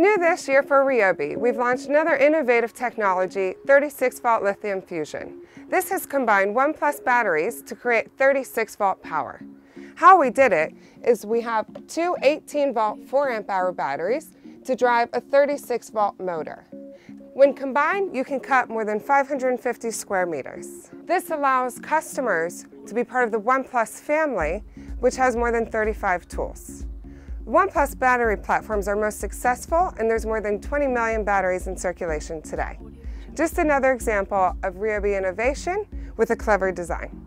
New this year for Ryobi, we've launched another innovative technology, 36-volt lithium fusion. This has combined 1+ batteries to create 36-volt power. How we did it is we have two 18-volt 4-amp-hour batteries to drive a 36-volt motor. When combined, you can cut more than 550 square meters. This allows customers to be part of the OnePlus family, which has more than 35 tools. OnePlus battery platforms are most successful, and there's more than 20 million batteries in circulation today. Just another example of Ryobi innovation with a clever design.